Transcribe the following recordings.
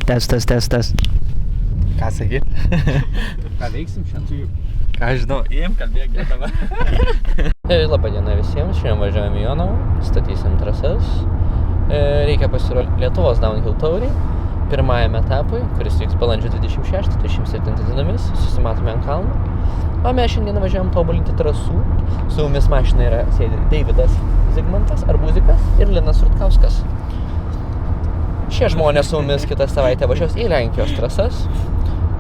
Testas. Ką sakyt? Ką veiksim šiandien? Ką žinau, įėjim kalbėk dabar. Labadiena visiems, šiandien važiuojame į Jonavą, statysim trasas. Reikia pasirodyti Lietuvos Downhill tauriai. Pirmajam etapui, kuris vyks balandžio 26-27 dienomis, susimatome ant kalno. O mes šiandien važiuojam tobulinti trasų. Su mumis mašina yra sėdi Deividas Zigmantas, Arbuzikas ir Linas Rutkauskas. Šie žmonės su mumis kitą savaitę važiuos į Lenkijos trasas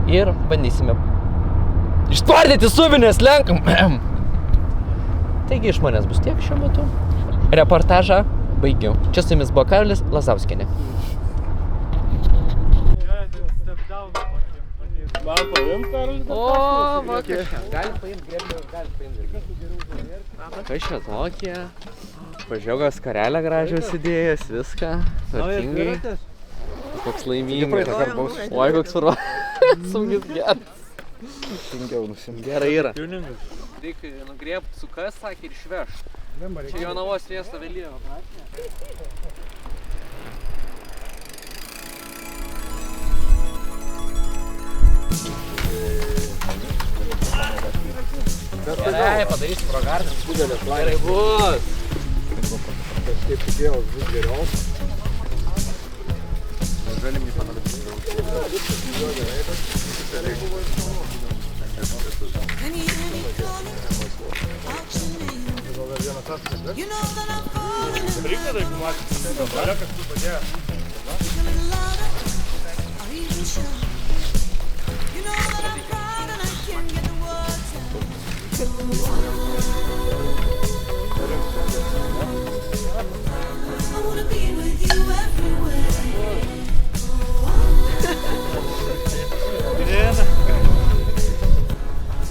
ir bandysime ištvardyti suvinės Lenkam. Taigi iš manęs bus tiek šiuo metu. Reportažą baigiu. Čia su jumis buvo Karolis Lazauskienė. O, va, galim paimt greblį, Kas čia tokie? Pažiūrėk, skarelę gražią įsidėjęs, viską, tvarkingai. Koks laimingas. Oi, koks varva. Sungis geras. Gerai yra. Reikia nugrėbt sukas, sakė, ir išvešt. Čia Jonavos sviesto vėlyvo. Gerai, padarysiu progardą. Gerai bus. Kažkaip tikėjau, bus geriau. Žalim jį panadėti. Reikia taip matyti, dabar kažkur padėjo.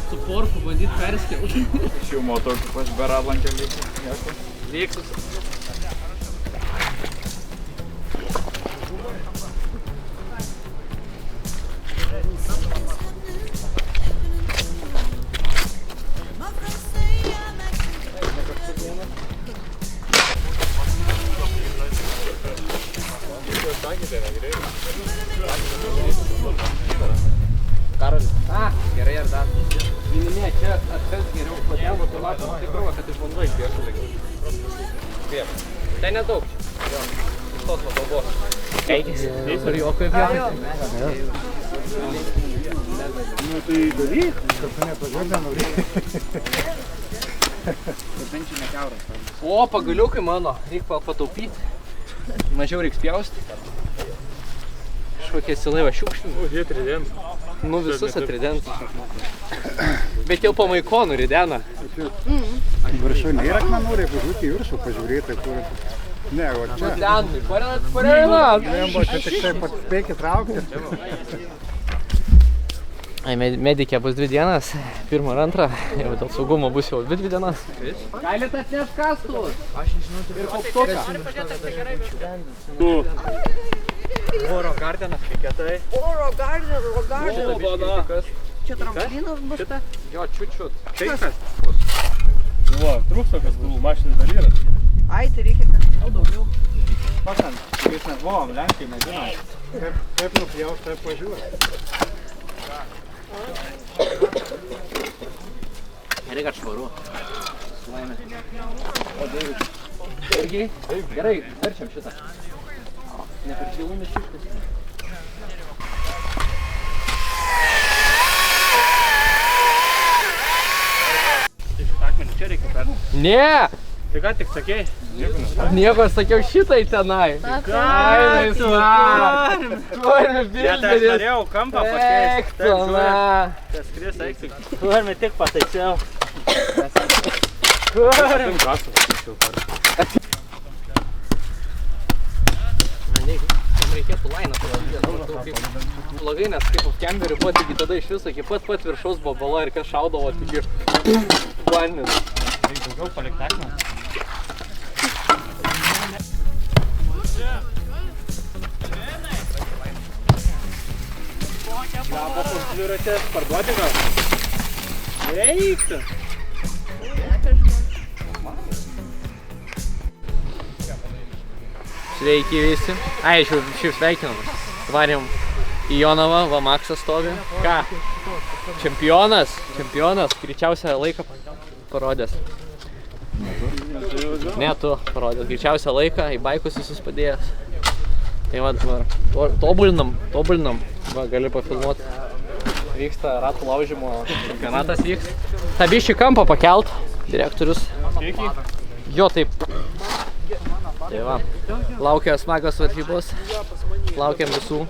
Su porku bandyt perskelt. Aš jau matau, kaip aš be radlankio veiksiu. Veiksius. Karolis. Gerai ar dar? Vyninė, čia atkals geriau, kodėl tu matom tikruo, kad iš vanduo išbėgtų lengviau. Tai nedaug čia. Jo. Iš tos nuo Eikis. Ir jo kaip jo. Nu tai daryk, kad tu nepažiūrė norėjai. Benčiai nekiauras. O, pagaliukai mano, reikia pataupyti. Mažiau reiks pjausti. Kažkokie silai va šiukšlių. O, jie tridentų. Nu visus atridentus. Bet jau po maikonų ridena. Viršų nėra akmenų, reikia žūti į viršų, pažiūrėti, kur... Ne, o čia... Denui, pareinat! Lembo, čia tik tai spėkit traukti. Medikė bus 2 dienas, 1 ir 2, jau dėl saugumo bus jau 2 dienas. Galit atnešt kastus? Aš nežinau, ir koptuką. Tu. Oro gardenas, kietai. Oro gardenas. Bana. Čia tramplinas bus. Šitą? Jo, čiut. Tai kas? Va, trūksta kastų, mašinis dar yra. Ai, tai reikia kažkaip daugiau. Pakant, kaip mes buvom, Lenkai nežinom. Kaip nupjaus, taip važiuoja. Gerai, kad švaru. O, David. Irgi? Gerai, verčiam šitą. Ne per šilumės šiškas. Tai šitą akmenį čia reikia perduoti. Ne! Tai ką tik sakei? Nieko sakiau šitai tenai. Kainai smarime. Turime Bet aš bilderį. norėjau kampą pakeisti. Eiktume. Tas kris eiktų. Turime tik pataisiau. Turim. Tam reikėtų lainą pavyzdžiui. Blogai, nes kaip kemperių buvo, taigi tada iš viso iki pat viršaus buvo bala ir kas šaudavo tik vandenis. Reikia daugiau palikti akmenį. Labo dviratės parduoti gal? Reiktų. Sveiki visi. Ai, aš jau šiaip sveikinam. Varėm Į Jonavą, va Maksas stovi. Ką? Čempionas, greičiausią laiką parodęs. Ne, tu parodęs, greičiausią laiką, į baikus visus padėjęs. Tai va, tobulinam, va, gali pafilmuoti. Vyksta ratų laužimo čempionatas vyks. Ta bišį kampą pakelt, direktorius. Jo, taip. Tai va, laukia smagios varžybos, laukiam visų.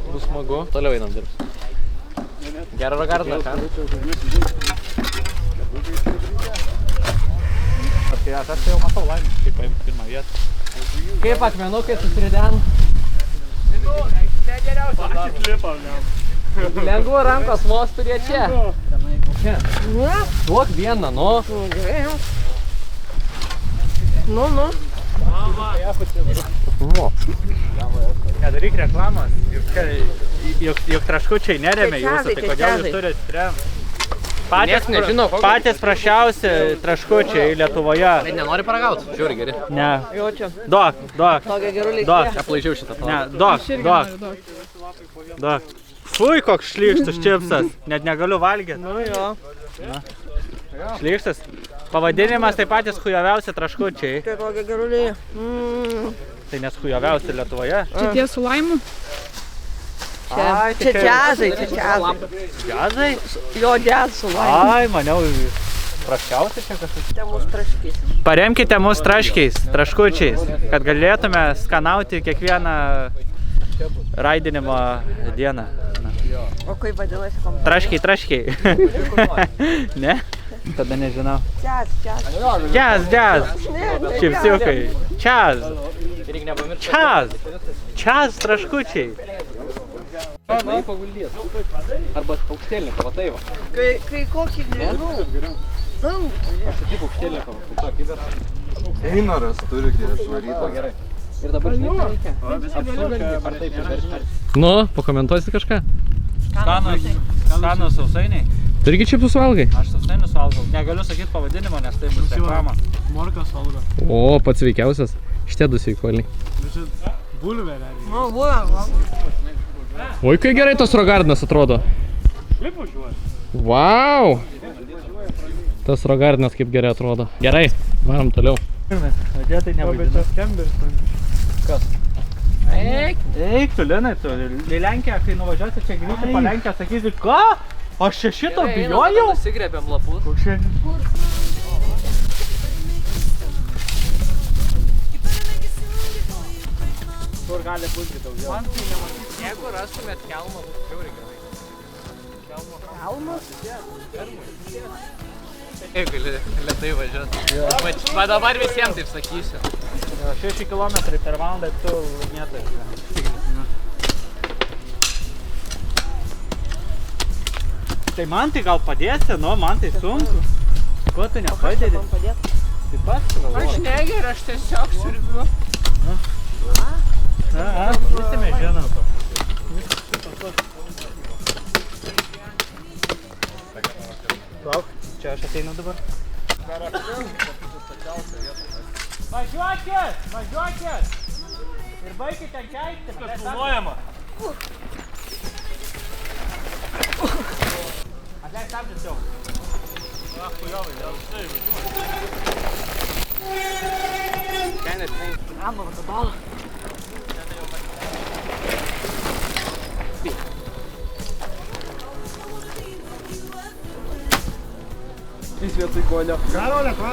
Bus smagu. Toliau einam dirbs. Gerą rogardą, ką? Aš tai jau matau laimę, kaip paimti pirmą vietą. Kaip akmenukai susiridenų? Lengvu rankos vos turėt čia. Čia. Duok vieną, nu. Nu. Nedaryk reklamas, juk traškučiai neremia jūsų, tai kodėl jūs turit remti? Patys prašiausi traškučiai Lietuvoje. Tai nenori paragauti? Žiūri, geri. Ne. Jo čia. Duok. Tokia gerulė. Aplaižiau šitą Ne, palauk. duok. Fui, koks šlykštus čipsas, net negaliu valgyti. Nu jo. Šlykštus. Pavadinimas tai patys chujoviausi traškučiai. Čia tokia gerulė. Tai nes chujoviausi Lietuvoje. Čia tie su laimu? Čia džiazai. Džiazai? Jo džiaz su laimė. Ai, maniau, praščiausi čia kažkas. Čia mūsų traškys. Paremkite mus traškiais, traškučiais, kad galėtume skanauti kiekvieną raidinimo dieną. O kaip vadinasi kompanija? Traškiai. Ne? Tada nežinau. Džiaz. Čipsiukai. Čiaz traškučiai. Arba paukštėlinį, va tai va. Kai kokį nežinau. Taip paukštėlinį, tokį veršą. Einaras turi švarytą. Gerai. Ir dabar žinai, ką reikia? Apsugalgi, ar taip įveršti? Nu, pakomentuosi kažką? Skanus sausainiai. Tu irgi čipsus valgai? Aš sausainius valgau. Negaliu sakyti pavadinimo, nes tai bus reklama. Morkas valgo. O, pats sveikiausias. Šitie du sveikuoliai. Bulvė, realiai. Nu, buvo. Oi, kai gerai tos rogardinas atrodo. Kaip važiuoja? Vau! Tas rogardinas kaip gerai atrodo. Gerai, varom toliau. Vadėtai nevaidina. Kas? Eik tu, Linai, tu. Į Lenkiją, kai nuvažiuosi čia grįžti po Lenkiją, sakysi, ką? Aš čia šito bijojau? Nusigrebėm lapus. Koks šiandien? Kur gali būti daugiau? Man tai nematys. Jeigu rastumėt kelmą, būtų žiauriai gerai. Kelmas? Jeigu gali lėtai važiuoti. Va dabar visiems taip sakysiu. 6 km per valandą tu laimėtai. Tai man tai gal padėsi, nu, man tai sunku. Ko tu nepadėdi? Tai pats sugalvoji. Aš negeriu, aš tiesiog siurbiu. Visi mes žinom. Lauk, čia aš ateinu dabar. Važiuokit! Ir baikit ten keikti. Kas filmuojama? Atleis stabdžius jau. Chujovai, dėl štai važiuoju. Ramo, tabalo. Jis vietoj golio. Karolė, ką?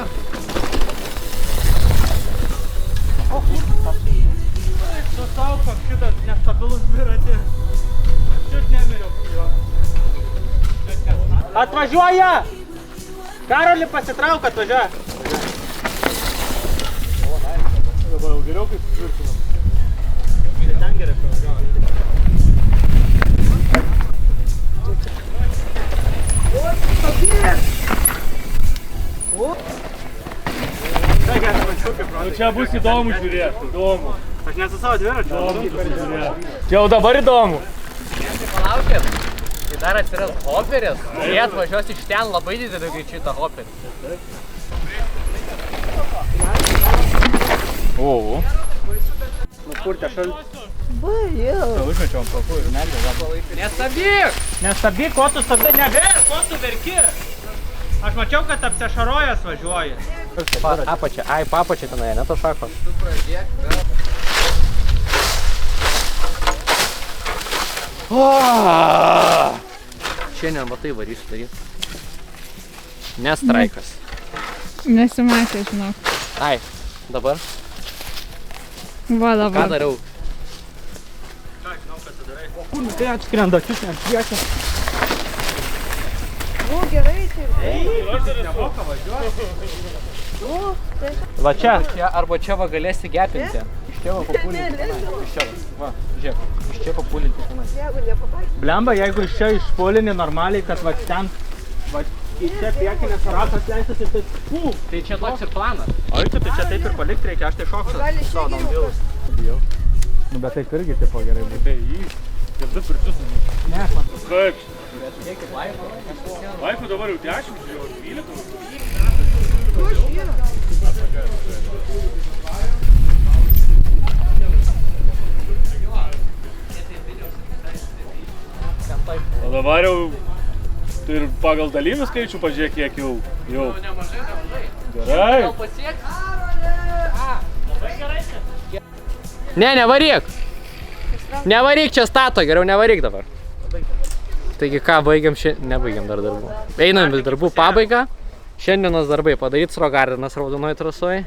Tu tau, kad šitas nestabilus dviratį. Šiut nemiriau jo. Atvažiuoja! Karolį pasitrauk, atvažiuoja. Dabar jau geriau kaip tvirtinam. Ten gerai pravažiuoja. Čia bus įdomu žiūrėti, įdomu. Aš nesu savo dviračiu. Čia jau dabar įdomu. Palaukit, kai dar atsiras hoperis, jie atvažiuos iš ten labai didelį greičiu tą hoperį. Nupurtė šaltį. Užmečiau ant pakų ir netgi. Nestabdyk! Nestabdyk, ko tu stabdai, nebėr, ko tu verki? Aš mačiau, kad apsiašarojęs važiuoji. Apačia, papačia tenai, ne to šakos. Šiandien matai varysiu daryti. Nestraikas. Nesimatė, žinok. Ai, dabar. Va, Ką dabar. dariau? Kur tai atskrenda, akis nepriekė. Nu, gerai, čia. Nemoka važiuoti. Va čia. Čia arba čia va galėsi gepinti. Iš čia va papulinti. Iš čia va, žiūrėk. Iš čia papulinti. Jeigu nepataikys. Blemba, jeigu iš čia išpulini normaliai, kad va ten, va į čia priekinės ratas leistas ir taip, Tai čia toks ir planas. O tai čia taip ir palikti reikia, aš tai šoksiu. Gali čia savo geriau downhillus. Bijau. Nu, bet taip irgi tipo gerai būtų. Tai jį. Ir du pirčius. Ne, man. Kaip? Laifų dabar jau 10, jau 12. O dabar jau ir pagal dalyvių skaičių pažiūrėk, kiek jau. Gerai. Ne, nevaryk. Nevaryk, čia stato, geriau nevaryk dabar. Taigi ką, nebaigiam dar darbų. Einam vis darbų pabaigą. Šiandienos darbai padaryt Srogardinas raudonoj trasoj.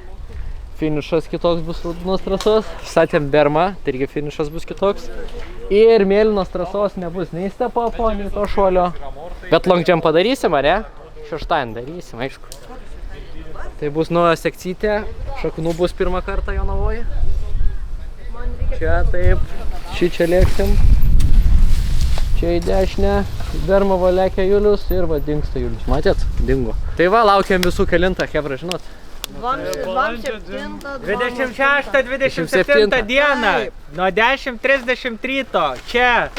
Finišas kitoks bus raudonos trasos. Statėm bermą, tai irgi finišas bus kitoks. Ir mėlynos trasos nebus nei stepopo, nei to šuolio. Bet long jump padarysim, ar ne? Šeštadienį darysim, aišku. Tai bus nauja sekcytė. Šaknų bus pirmą kartą Jonavoje. Čia taip, čia lėksim. Čia į dešinę, bermą va lekia Julius ir va dingsta Julius. Matėt? Dingo. Tai va, laukiam visų kelintą, hebra, žinot. 26-27 dieną, nuo 10:30 ryto, čia,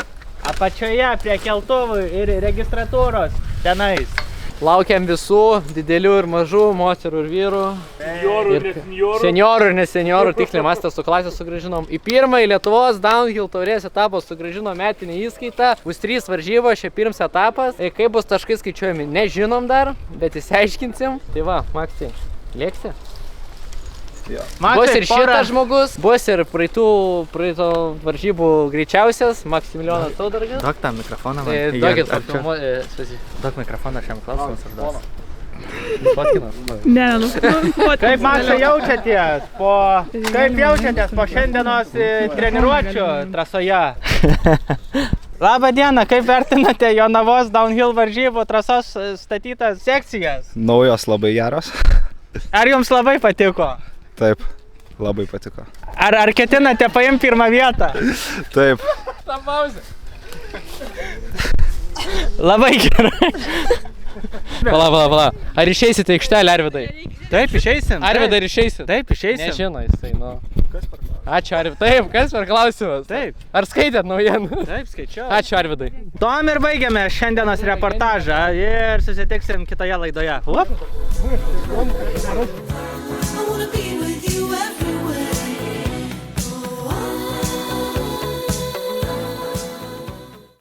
apačioje, prie keltuvų ir registratūros, tenais. Laukiam visų, didelių ir mažų, moterų ir vyrų. Seniorų ir neseniorų. Seniorų ir neseniorų, tiksliai mes tą su klasę sugrąžinom. Į pirmąjį Lietuvos downhill taurės etapą sugrąžinom metinį įskaitą. Bus 3 varžybos, čia pirmas etapas. Kaip bus taškai skaičiuojami, nežinom dar, bet įsiaiškinsim. Tai va, Maksai, lėksi? Bus ir šitas žmogus, bus ir praeito varžybų greičiausias, Maksimilijonas Saudargas. Duok tą mikrofoną man. Duokit papilmuoti. Duok mikrofoną šiam klausimus užduos. Fotkinas. Ne, Kaip Maksai jaučiatės po šiandienos treniruočių trasoje? Labą dieną, kaip vertinate Jonavos downhill varžybų trasos statytas sekcijas? Naujos labai geros. Ar jums labai patiko? Taip, labai patiko. Ar ketinate paimti pirmą vietą? Taip. Labai gerai. Pala. Ar išeisite aikštelę, Arvidai? Taip, išeisim. Arvidai, ar išeisit? Taip, išeisim. Nežino jisai, nu. Ačiū, Arvidai. Taip, kas per klausimas? Taip. Ar skaitėt naujieną? Taip, skaičiau. Ačiū, Arvidai. Tuom ir baigiame šiandienos reportažą ir susitiksim kitoje laidoje. I wanna be with you every